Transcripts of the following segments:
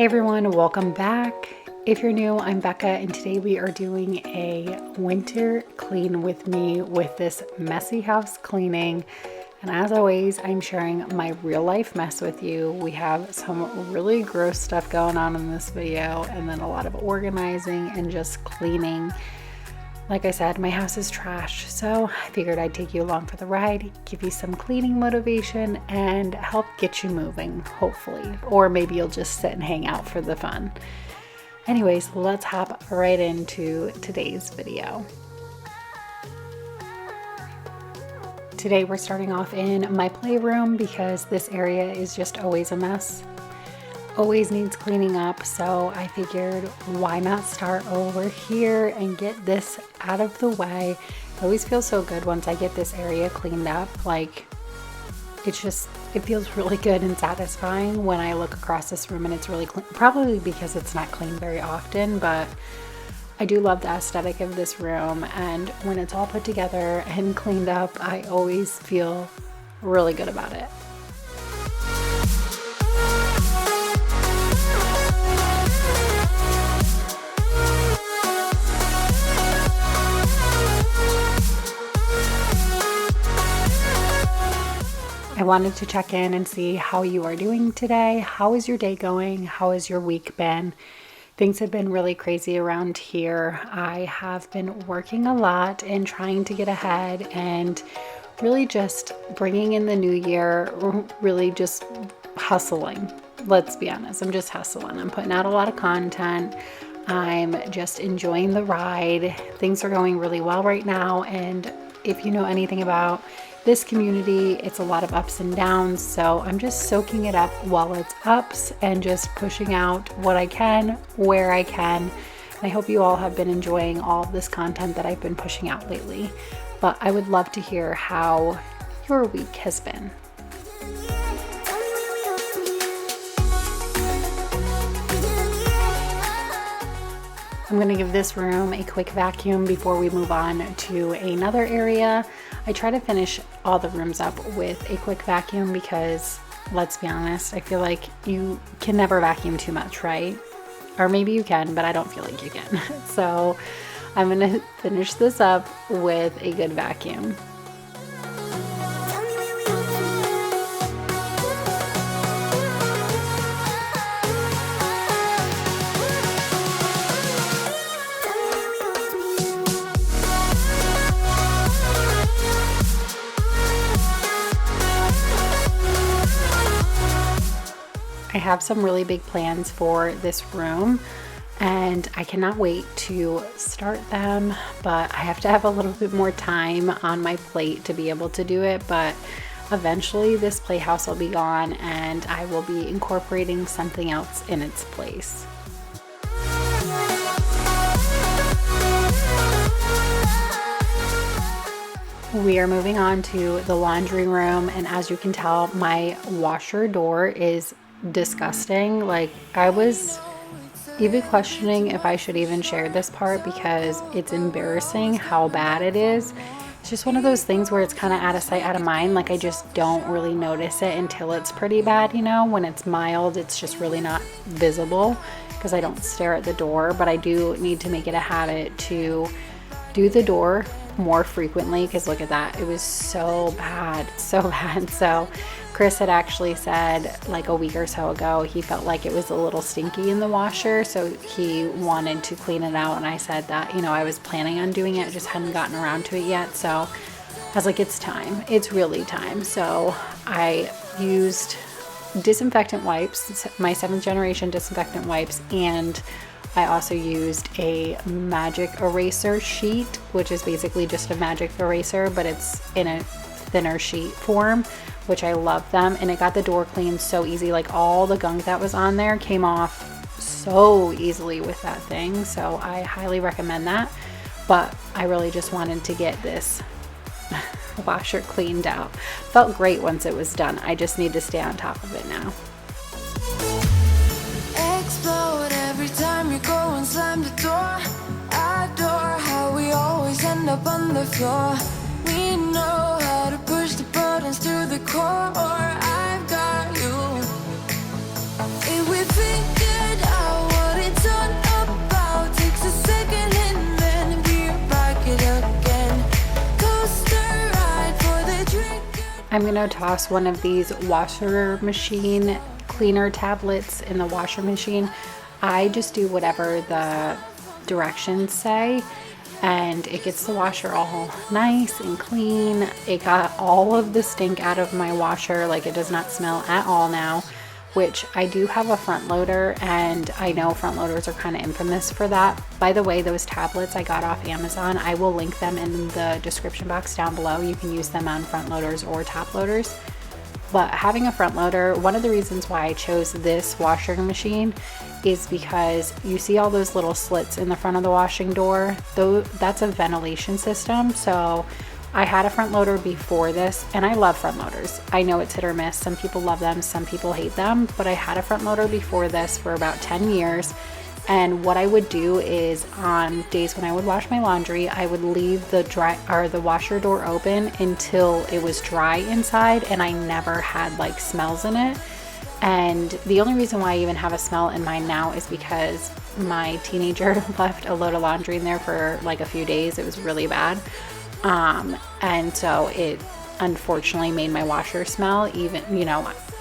Hey everyone, welcome back. If you're new, I'm Becca, and today we are doing a winter clean with me with this messy house cleaning. And as always, I'm sharing my real life mess with you. We have some really gross stuff going on in this video, and then a lot of organizing and just cleaning. Like I said, my house is trash, so I figured I'd take you along for the ride, give you some cleaning motivation, and help get you moving, hopefully. Or maybe you'll just sit and hang out for the fun. Anyways, let's hop right into today's video. Today we're starting off in my playroom because this area is just always a mess. Always needs cleaning up, so I figured why not start over here and get this out of the way. It always feels so good once I get this area cleaned up. Like, it feels really good and satisfying when I look across this room and it's really clean. Probably because it's not cleaned very often, but I do love the aesthetic of this room, and when it's all put together and cleaned up, I always feel really good about it. I wanted to check in and see how you are doing today. How is your day going? How has your week been? Things have been really crazy around here. I have been working a lot and trying to get ahead and really just bringing in the new year, really just hustling. Let's be honest, I'm just hustling. I'm putting out a lot of content. I'm just enjoying the ride. Things are going really well right now, and if you know anything about this community, it's a lot of ups and downs, so I'm just soaking it up while it's ups and just pushing out what I can, where I can. And I hope you all have been enjoying all of this content that I've been pushing out lately, but I would love to hear how your week has been. I'm going to give this room a quick vacuum before we move on to another area. I try to finish all the rooms up with a quick vacuum because, let's be honest, I feel like you can never vacuum too much, right? Or maybe you can, but I don't feel like you can. So I'm going to finish this up with a good vacuum. I have some really big plans for this room and I cannot wait to start them, but I have to have a little bit more time on my plate to be able to do it. But eventually this playhouse will be gone and I will be incorporating something else in its place. We are moving on to the laundry room, and as you can tell, my washer door is disgusting. Like, I was even questioning if I should even share this part because it's embarrassing how bad it is. It's just one of those things where it's kind of out of sight, out of mind. Like, I just don't really notice it until it's pretty bad, you know? When it's mild, it's just really not visible because I don't stare at the door, but I do need to make it a habit to do the door more frequently because look at that, it was so bad. So Chris had actually said like a week or so ago he felt like it was a little stinky in the washer, so he wanted to clean it out, and I said that, you know, I was planning on doing it, just hadn't gotten around to it yet. So I was like, it's time, it's really time. So I used disinfectant wipes, my 7th generation disinfectant wipes, and I also used a magic eraser sheet, which is basically just a magic eraser, but it's in a thinner sheet form, which I love them. And it got the door cleaned so easy. Like, all the gunk that was on there came off so easily with that thing. So I highly recommend that. But I really just wanted to get this washer cleaned out. Felt great once it was done. I just need to stay on top of it now. Every time you go and slam the door, I adore how we always end up on the floor. We know how to push the buttons to the core. I've got you. If we figured I'm gonna toss one of these washer machine cleaner tablets in the washer machine. I just do whatever the directions say, and it gets the washer all nice and clean. It got all of the stink out of my washer. Like, it does not smell at all now, which I do have a front loader, and I know front loaders are kind of infamous for that. By the way, those tablets I got off Amazon, I will link them in the description box down below. You can use them on front loaders or top loaders. But having a front loader, one of the reasons why I chose this washing machine is because you see all those little slits in the front of the washing door, though that's a ventilation system. So I had a front loader before this, and I love front loaders. I know it's hit or miss. Some people love them, some people hate them, but I had a front loader before this for about 10 years. And what I would do is, on days when I would wash my laundry, I would leave the washer door open until it was dry inside, and I never had like smells in it. And the only reason why I even have a smell in mine now is because my teenager left a load of laundry in there for like a few days. It was really bad. And so it unfortunately made my washer smell, even,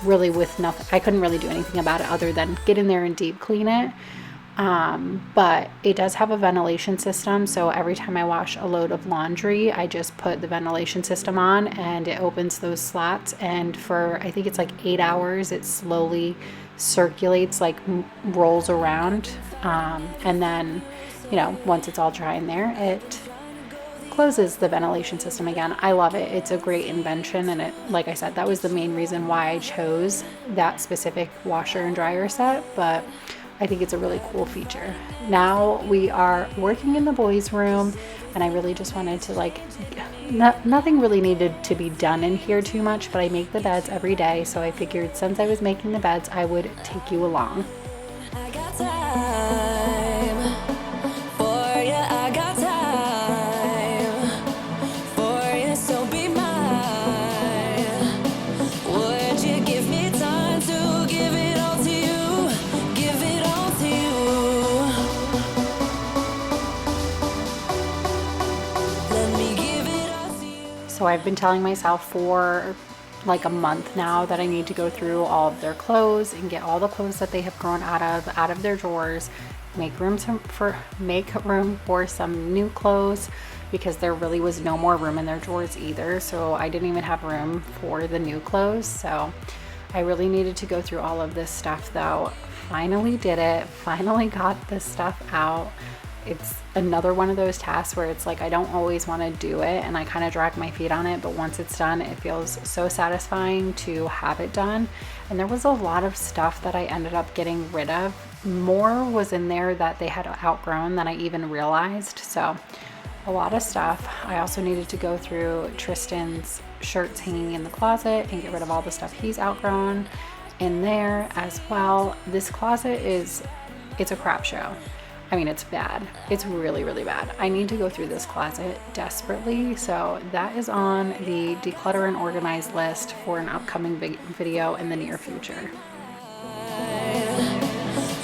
really with nothing. I couldn't really do anything about it other than get in there and deep clean it. But it does have a ventilation system. So every time I wash a load of laundry, I just put the ventilation system on and it opens those slats. And for, I think it's like 8 hours, it slowly circulates, like rolls around. And then, once it's all dry in there, it closes the ventilation system again. I love it. It's a great invention, and it, like I said, that was the main reason why I chose that specific washer and dryer set, but I think it's a really cool feature. Now we are working in the boys' room, and I really just wanted to nothing really needed to be done in here too much, but I make the beds every day, so I figured since I was making the beds, I would take you along. I got time for you, I got time for you, so be mine. Would you give me time to give it all to you? Give it all to you. Let me give it all to you. So I've been telling myself for like a month now that I need to go through all of their clothes and get all the clothes that they have grown out of their drawers, make room for some new clothes, because there really was no more room in their drawers either. So I didn't even have room for the new clothes. So I really needed to go through all of this stuff, though. Finally did it. Finally got this stuff out. It's another one of those tasks where it's like I don't always want to do it, and I kind of drag my feet on it, but once it's done, it feels so satisfying to have it done. And there was a lot of stuff that I ended up getting rid of. More was in there that they had outgrown than I even realized. So a lot of stuff. I also needed to go through Tristan's shirts hanging in the closet and get rid of all the stuff he's outgrown in there as well. This closet it's a crap show. I mean, it's bad. It's really, really bad. I need to go through this closet desperately. So that is on the declutter and organize list for an upcoming video in the near future.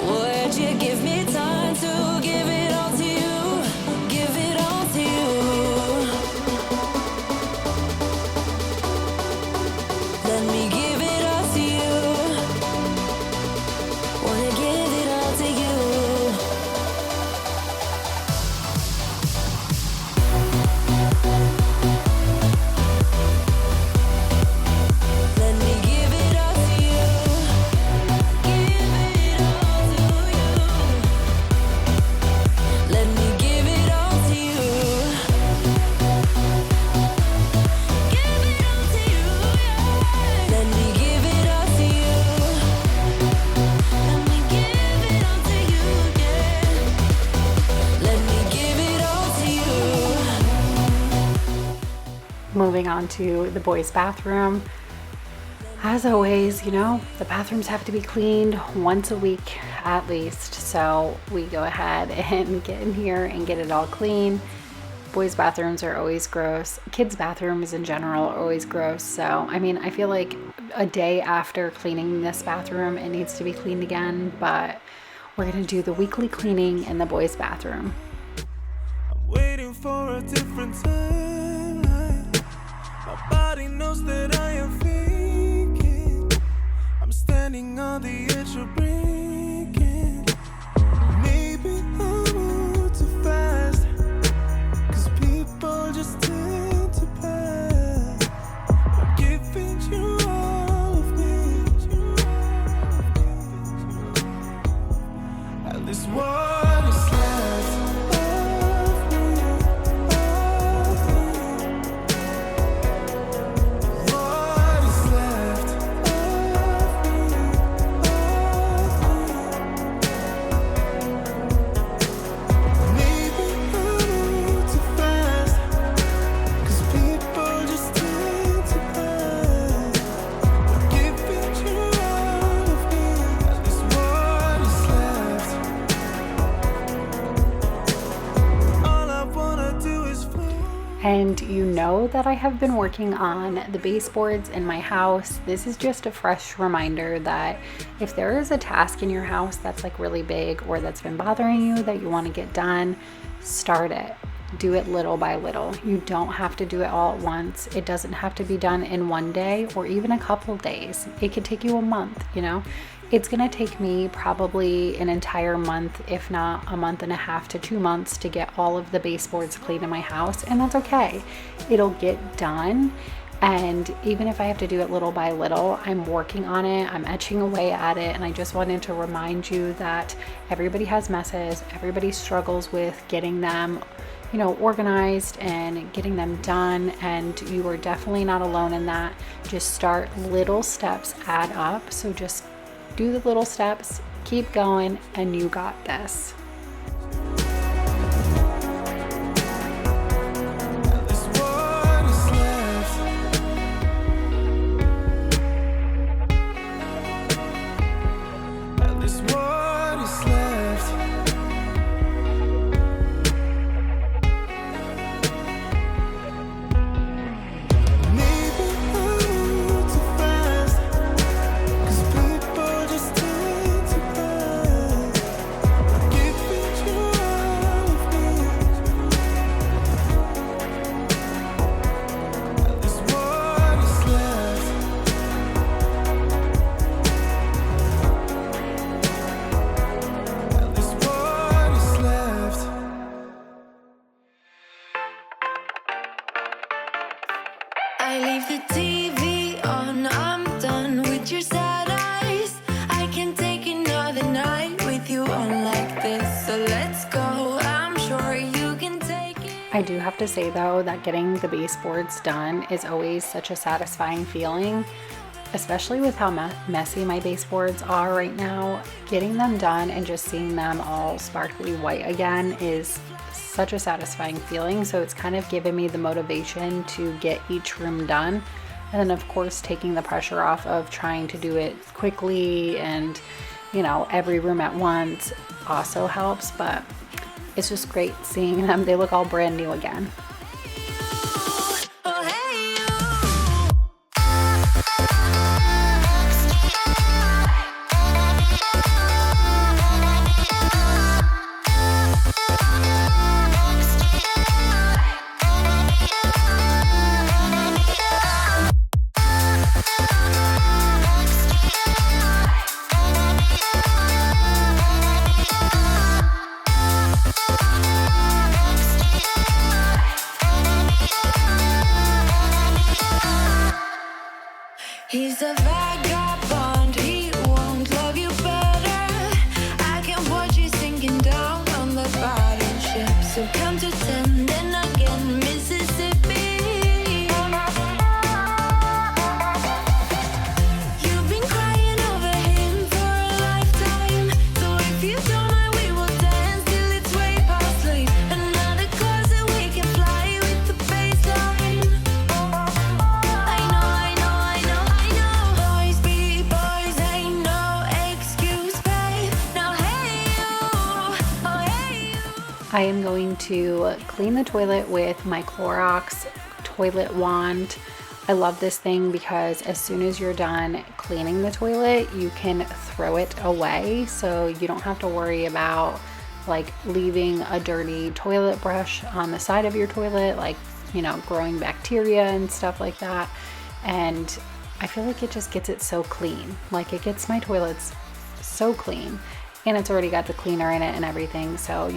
Would you give me time to give it all to you? Give it all to you. Let me give it all to you. Wanna give it all to you. Let me give it all to you. Give it all to you. Let me give it all to you. Give it all to you, yeah. Let me give it all to you. Let me give it all to you, yeah. Let me give it all to you. Moving on to the boys' bathroom. As always, the bathrooms have to be cleaned once a week at least. So we go ahead and get in here and get it all clean. Boys' bathrooms are always gross. Kids' bathrooms in general are always gross. So, I mean, I feel like a day after cleaning this bathroom, it needs to be cleaned again. But we're going to do the weekly cleaning in the boys' bathroom. I'm waiting for a different timeline. My Body knows that I am faking. I'm standing on the edge of breaking. Maybe I move too fast, 'cause people just tend to pass. I'm giving you all of me. At least what is left of me, of me. What is left of me, of me. Maybe I move too fast, 'cause people just tend to pass. I'm giving you all of me. At least what is left. All I wanna do is float. And you know that I have been working on the baseboards in my house. This is just a fresh reminder that if there is a task in your house that's like really big or that's been bothering you that you want to get done, start it. Do it little by little. You don't have to do it all at once. It doesn't have to be done in one day or even a couple days. It could take you a month, you know? It's gonna take me probably an entire month, if not a month and a half to 2 months, to get all of the baseboards clean in my house, and that's okay. It'll get done, and even if I have to do it little by little, I'm working on it, I'm etching away at it, and I just wanted to remind you that everybody has messes, everybody struggles with getting them, you know, organized and getting them done, and you are definitely not alone in that. Just start. Little steps add up, so just do the little steps, keep going, and you got this. At least what is left. At least what is left. Maybe I move too fast, 'cause people just tend to pass. I'm giving you all of me. At least what is left. At least what is left. I leave the TV on, I'm done with your sad eyes. I can take another night with you on like this. So let's go, I'm sure you can take it. I do have to say though that getting the baseboards done is always such a satisfying feeling, especially with how messy my baseboards are right now. Getting them done and just seeing them all sparkly white again is such a satisfying feeling. So it's kind of given me the motivation to get each room done. And then of course taking the pressure off of trying to do it quickly and, you know, every room at once also helps, but it's just great seeing them. They look all brand new again. Oh, hey, he's a vagabond, he won't love you better. I can watch you sinking down on the battleship. So come to 10, then again, Mississippi. You've been crying over him for a lifetime. So if you don't mind, we will dance till it's way past late. Another closet we can fly with the baseline. I know. Boys be boys, ain't no excuse, babe. Now hey you, oh hey you. I am going to clean the toilet with my Clorox toilet wand. I love this thing because as soon as you're done cleaning the toilet, you can throw it away. So you don't have to worry about like leaving a dirty toilet brush on the side of your toilet. Like growing bacteria and stuff like that. And I feel like it just gets it so clean. Like, it gets my toilets so clean, and it's already got the cleaner in it and everything. So,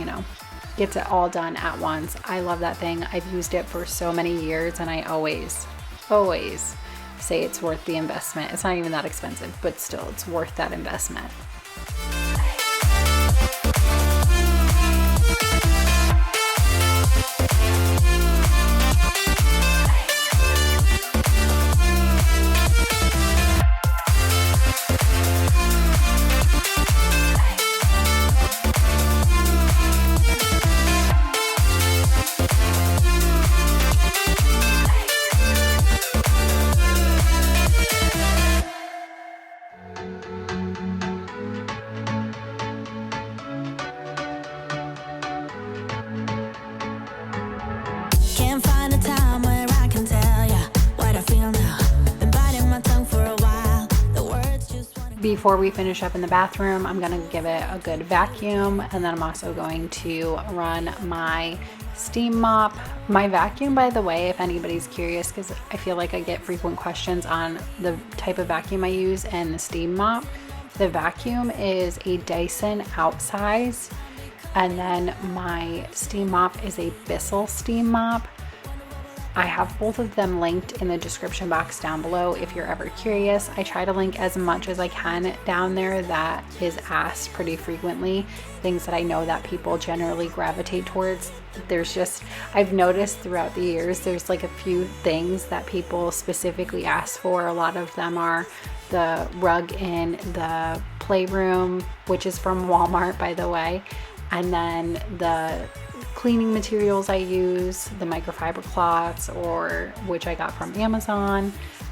gets it all done at once. I love that thing. I've used it for so many years, and I always say it's worth the investment. It's not even that expensive, but still, it's worth that investment. Can't find a time where I can tell ya what I feel now. Been biting my tongue for a while. The words just wanna... Before we finish up in the bathroom, I'm going to give it a good vacuum, and then I'm also going to run my steam mop. My vacuum, by the way, if anybody's curious, because I feel like I get frequent questions on the type of vacuum I use and the steam mop. The vacuum is a Dyson outsize, and then my steam mop is a Bissell steam mop. I have both of them linked in the description box down below if you're ever curious. I try to link as much as I can down there that is asked pretty frequently, things that I know that people generally gravitate towards. I've noticed throughout the years, there's like a few things that people specifically ask for. A lot of them are the rug in the playroom, which is from Walmart, by the way, and then the cleaning materials I use, the microfiber cloths, or which I got from Amazon,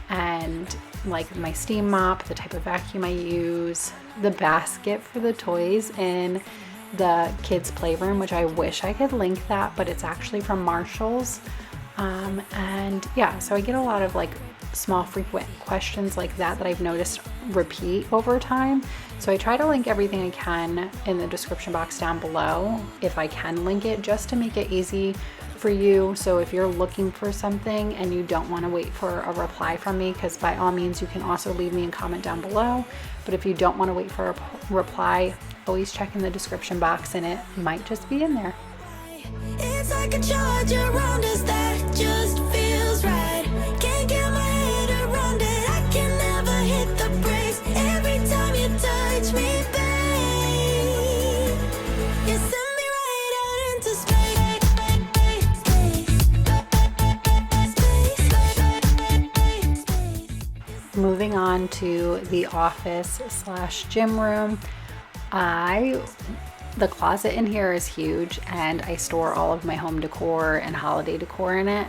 and like my steam mop, the type of vacuum I use, the basket for the toys in the kids' playroom, which I wish I could link that, but it's actually from Marshall's. And yeah, so I get a lot of like small frequent questions like that I've noticed repeat over time. So I try to link everything I can in the description box down below, if I can link it, just to make it easy for you. So if you're looking for something and you don't want to wait for a reply from me, because by all means you can also leave me a comment down below, but if you don't want to wait for a reply, always check in the description box and it might just be in there. It's like a charge around us that just feels right. Can't get my head around it. I can never hit the brakes. Every time you touch me, babe, you send me right out into space. Moving on to the office / gym room. The closet in here is huge, and I store all of my home decor and holiday decor in it.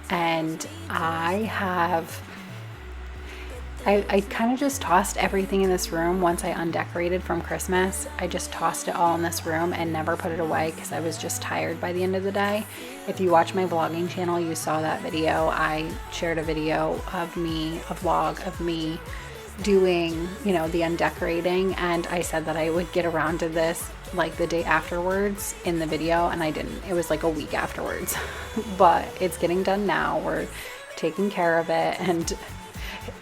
And I kind of just tossed everything in this room once I undecorated from Christmas. I just tossed it all in this room and never put it away because I was just tired by the end of the day. If you watch my vlogging channel, you saw that video. I shared a video of me, a vlog of me doing, the undecorating, and I said that I would get around to this like the day afterwards in the video, and I didn't. It was like a week afterwards. But it's getting done now. We're taking care of it, and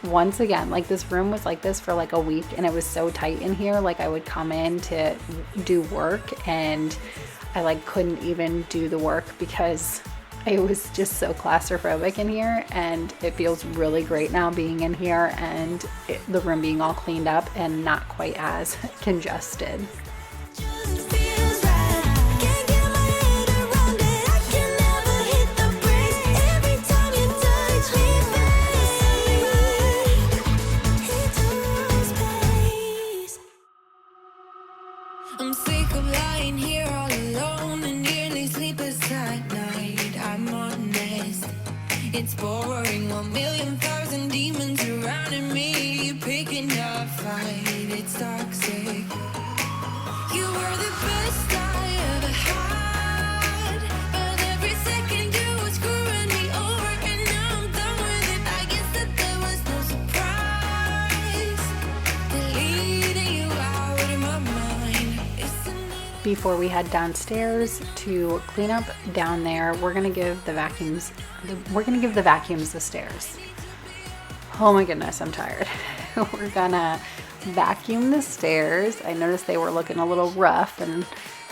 once again, like, this room was like this for like a week, and it was so tight in here. Like, I would come in to do work and I like couldn't even do the work because it was just so claustrophobic in here. And it feels really great now being in here and the room being all cleaned up and not quite as congested. Just feels right. Can't get my head around it. I can never hit the brakes. Every time you touch me, babe, into space. I'm sick of lying here all alone and nearly sleepless at night. I'm honest, it's boring. 1,000,000 demons surrounding me, picking a fight. It's toxic. You were the best I ever had, but every second you were screwing me over, and now I'm done with it. I guess that there was no surprise. Deleting you out of my mind. before we head downstairs to clean up down there. We're gonna give the vacuums the stairs. Oh my goodness, I'm tired. We're gonna vacuum the stairs. I noticed they were looking a little rough and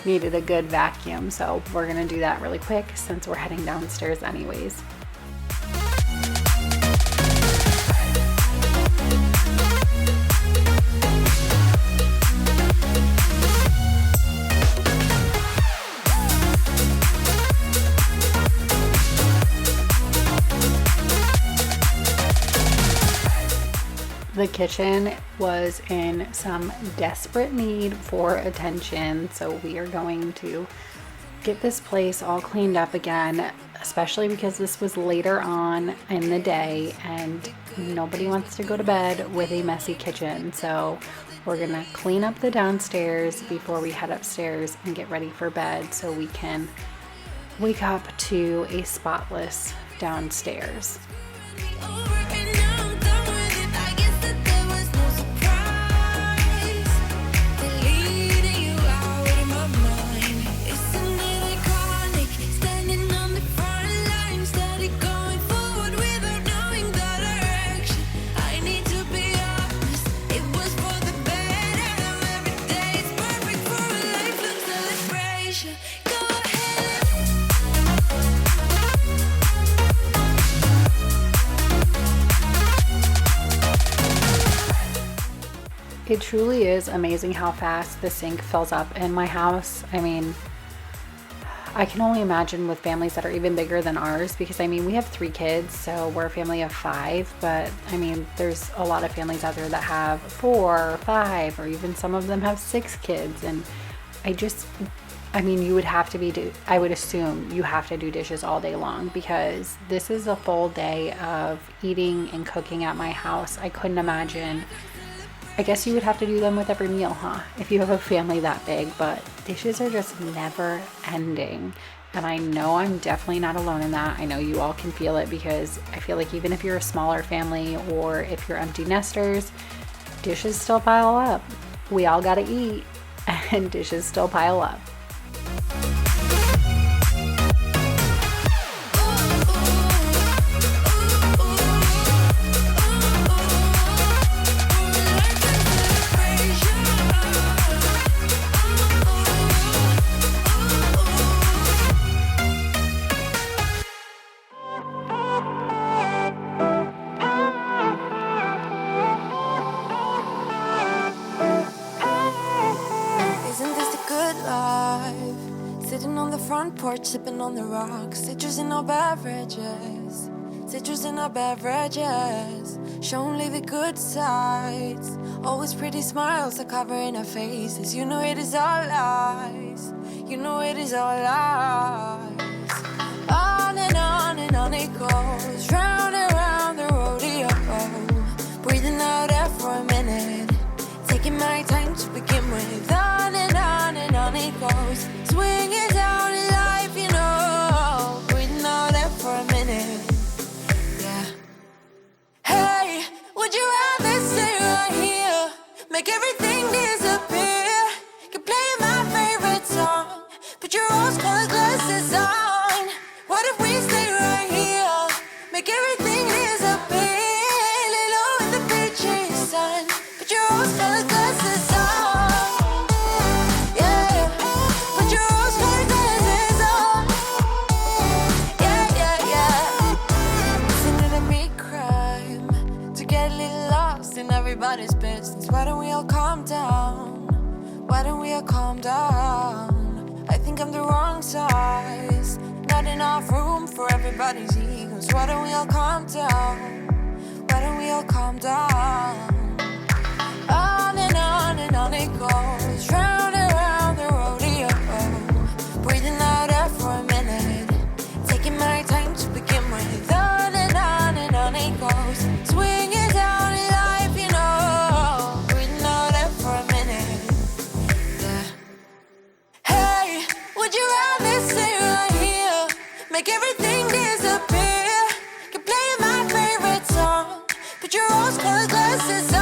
needed a good vacuum, so we're gonna do that really quick since we're heading downstairs anyways. The kitchen was in some desperate need for attention, so we are going to get this place all cleaned up again, especially because this was later on in the day and nobody wants to go to bed with a messy kitchen. So we're gonna clean up the downstairs before we head upstairs and get ready for bed so we can wake up to a spotless downstairs. It truly is amazing how fast the sink fills up in my house. I mean, I can only imagine with families that are even bigger than ours, because I mean, we have 3 kids, so we're a family of 5, but I mean, there's a lot of families out there that have 4 or 5, or even some of them have 6 kids. And I mean, you would have to I would assume you have to do dishes all day long, because this is a full day of eating and cooking at my house. I couldn't imagine. I guess you would have to do them with every meal, huh? If you have a family that big, but dishes are just never ending. And I know I'm definitely not alone in that. I know you all can feel it, because I feel like even if you're a smaller family or if you're empty nesters, dishes still pile up. We all gotta eat, and dishes still pile up. Porch sipping on the rocks, citrus in our beverages, citrus in our beverages. Show only the good sides, always pretty smiles are covering our faces. You know it is all lies, you know it is all lies. On and on it goes, round and round the rodeo. Breathing out air for a minute, taking my time to begin with. On and on it goes, swinging down in life, you know. Breathing out air for a minute, yeah. Hey, would you rather stay right here, make everything disappear? Keep playing my favorite song, put your rose-colored glasses on. What if we stay right here, make everything disappear? Lay low in the beaching sun, put your rose-colored glasses on. Everybody's business. Why don't we all calm down? Why don't we all calm down? I think I'm the wrong size, not enough room for everybody's egos. Why don't we all calm down? Why don't we all calm down? On and on it goes, round and round the rodeo. Breathing out air for a minute, taking my time to begin with. On and on it goes, swinging down in life, you know. Breathing out air for a minute, yeah. Hey, would you rather stay right here, make everything disappear? Keep playing my favorite song, put your rose-colored glasses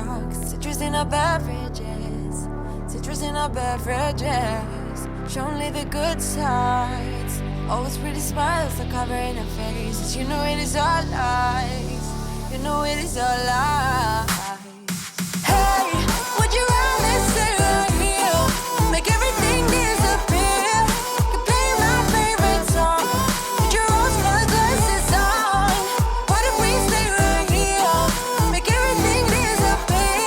rocks. Citrus in our beverages. Citrus in our beverages. Show only the good sides. Always pretty smiles are covering her faces. You know it is all lies. You know it is all lies. Hey, would you rather sit right here? Make everything disappear. You play my favorite song. Put your rose-colored glasses on. What if we stay right here? Make everything disappear.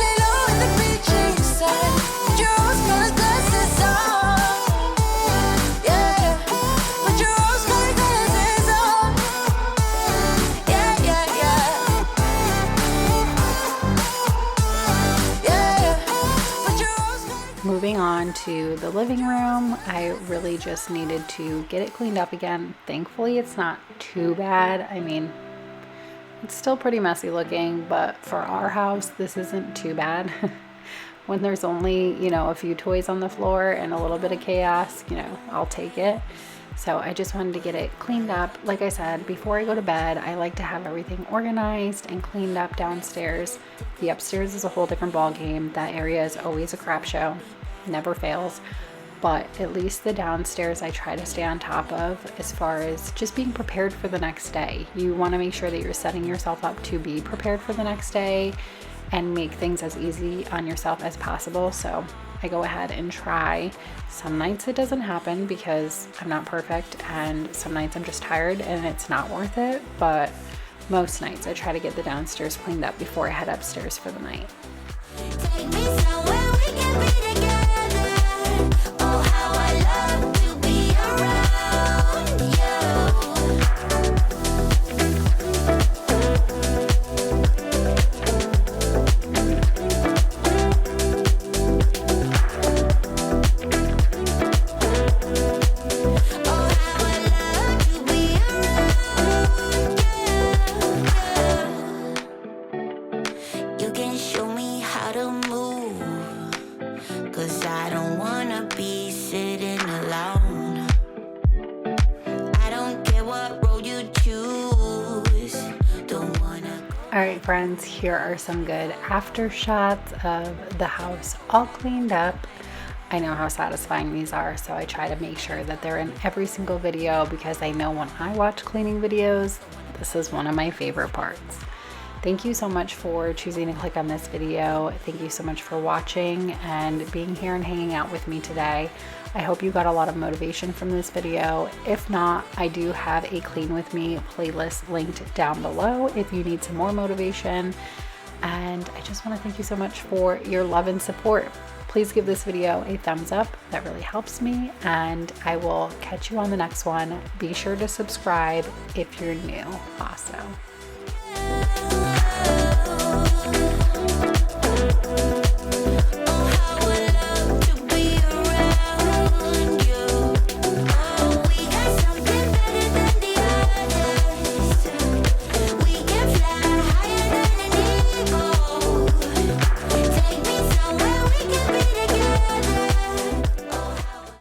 Lay low in the beach sun. Put your rose-colored glasses on. Yeah, put your rose-colored glasses on. Yeah, yeah, yeah. Moving on to the living room, I really just needed to get it cleaned up again. Thankfully, it's not too bad. I mean, it's still pretty messy looking, but for our house, this isn't too bad. When there's only, a few toys on the floor and a little bit of chaos, I'll take it. So I just wanted to get it cleaned up. Like I said, before I go to bed, I like to have everything organized and cleaned up downstairs. The upstairs is a whole different ball game. That area is always a crap show, never fails. But at least the downstairs I try to stay on top of as far as just being prepared for the next day. You want to make sure that you're setting yourself up to be prepared for the next day and make things as easy on yourself as possible. So I go ahead and try. Some nights it doesn't happen because I'm not perfect, and some nights I'm just tired and it's not worth it. But most nights I try to get the downstairs cleaned up before I head upstairs for the night. Take me somewhere we can be together. Oh, how I love to be around you. Oh, how I love to be around you. You can show me how to move, 'cause I don't wanna be sitting alone. I don't care what road you choose. Don't wanna. All right, friends, here are some good after shots of the house all cleaned up. I know how satisfying these are, so I try to make sure that they're in every single video because I know when I watch cleaning videos, this is one of my favorite parts. Thank you so much for choosing to click on this video. Thank you so much for watching and being here and hanging out with me today. I hope you got a lot of motivation from this video. If not, I do have a Clean With Me playlist linked down below if you need some more motivation. And I just want to thank you so much for your love and support. Please give this video a thumbs up. That really helps me. And I will catch you on the next one. Be sure to subscribe if you're new also.